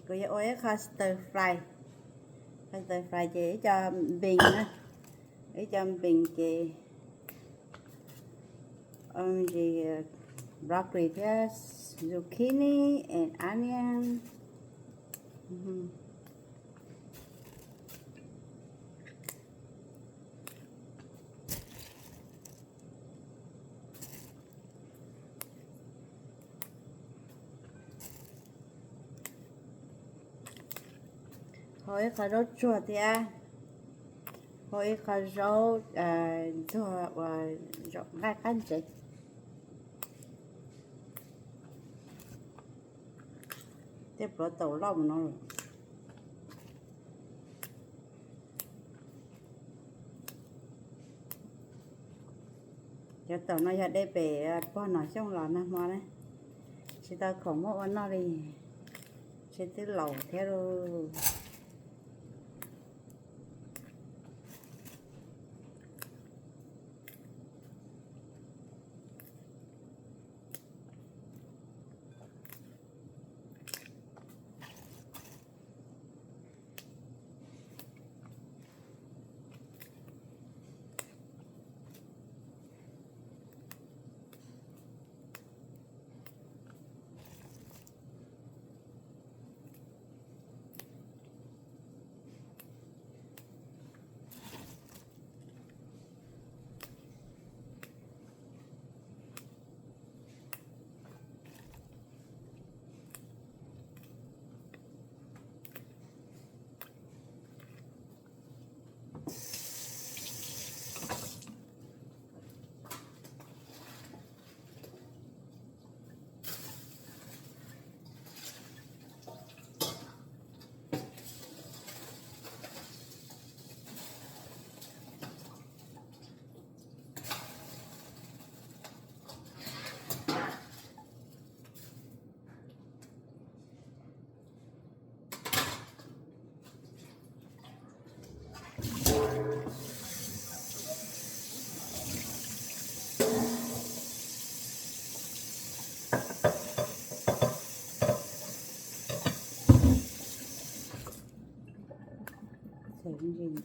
cô giáo ơi kho stir fry chị cho bình á, để cho bình chị gì broccoli plus zucchini and onion. Thôi kho rau chua thì thôi kho rau chua và rau ngai canh chị. Tiếp bữa tàu lòng nó cho tàu nó ra đây về po nó trong lò nó mà đấy chị ta không có nó đi chị tới lẩu theo rồi.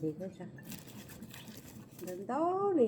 Gì thế sao đến đó đi.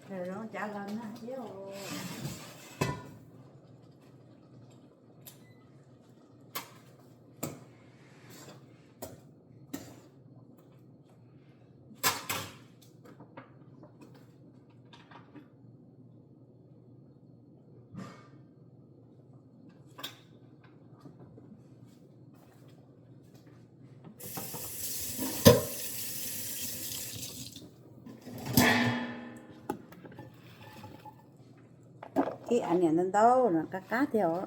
Rồi nó trả lên á chứ. cái anh nhận đến đâu là cá theo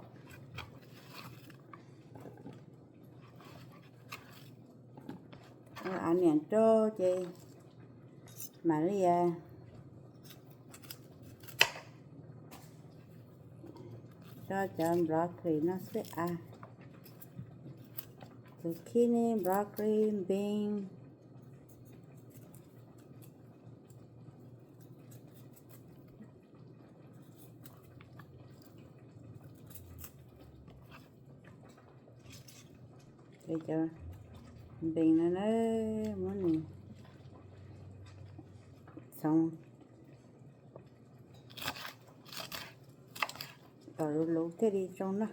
anh nhận cho chị Maria cho chọn broccoli nó sẽ zucchini, broccoli, bean, để cho bean nó món này xong rồi luộc thế đi trong đó.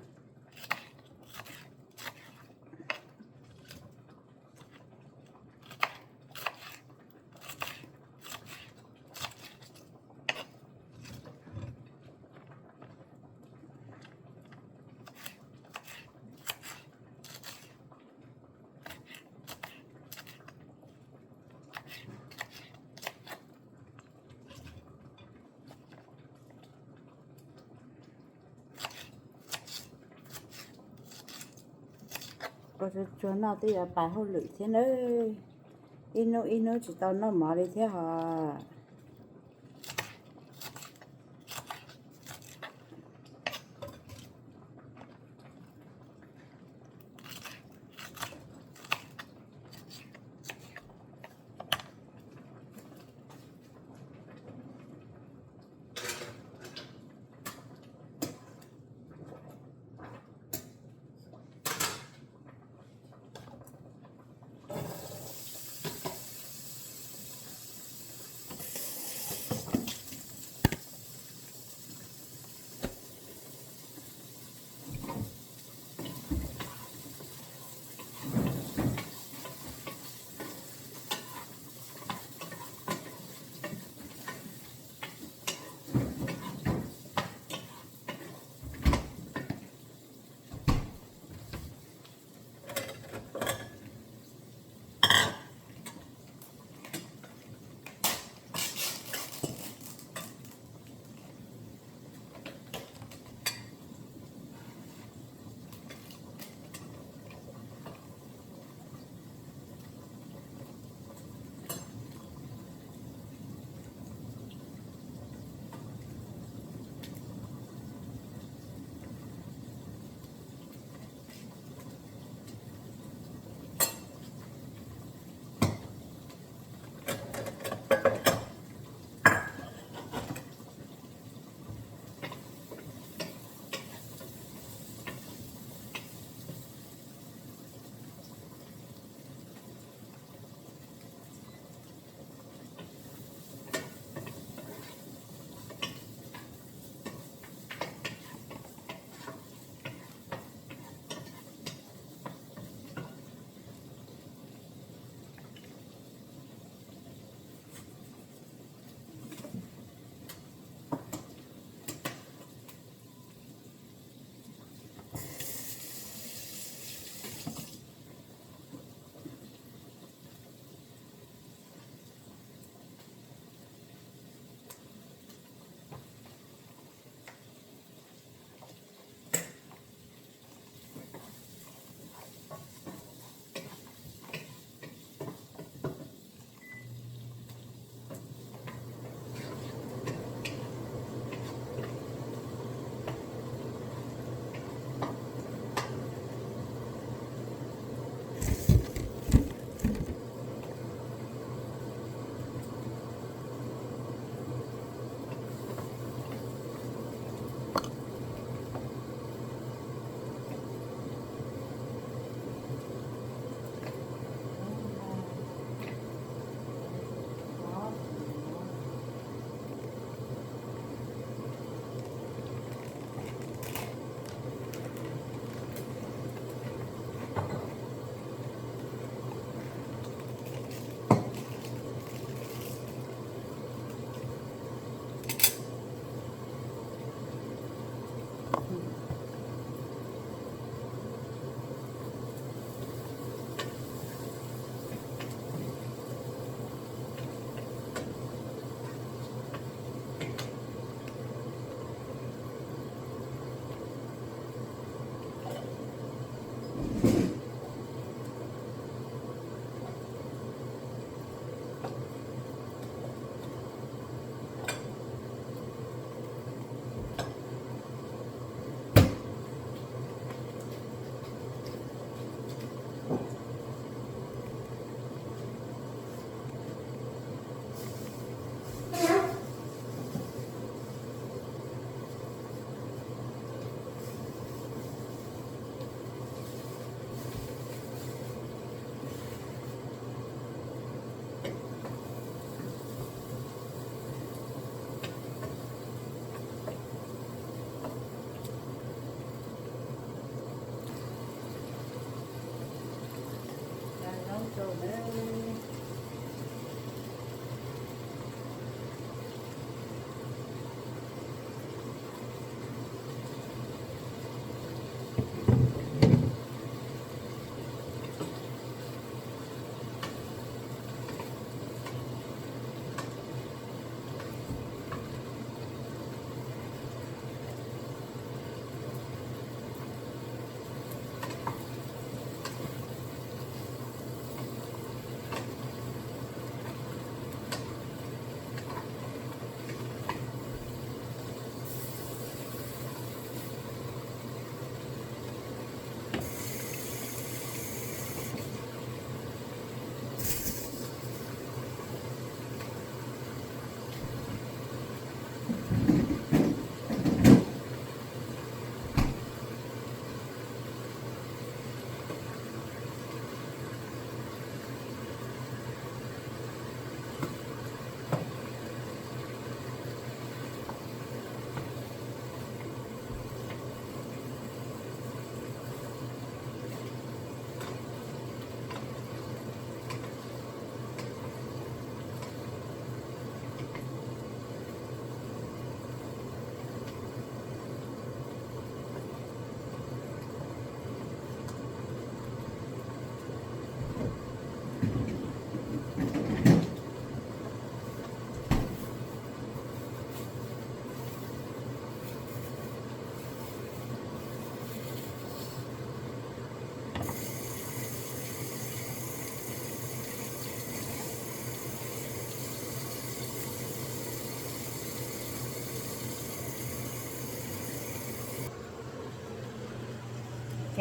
Có chỗ nào thì là bài hậu lự thế nữa ino chỉ tao nó mở đi thế hả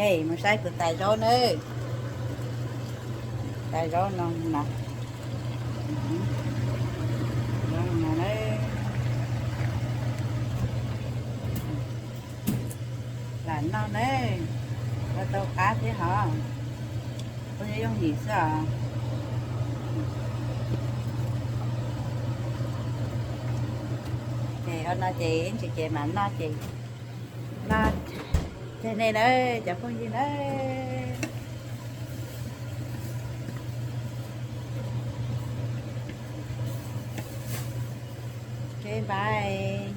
mà sai từ tài rô nữa tài rô nó nè rô nè đấy là nó đấy có tao cá thế hả có thể dùng gì sao chị ơi nó chị mà nó chị nó thế này đấy chẳng có gì đấy ok bye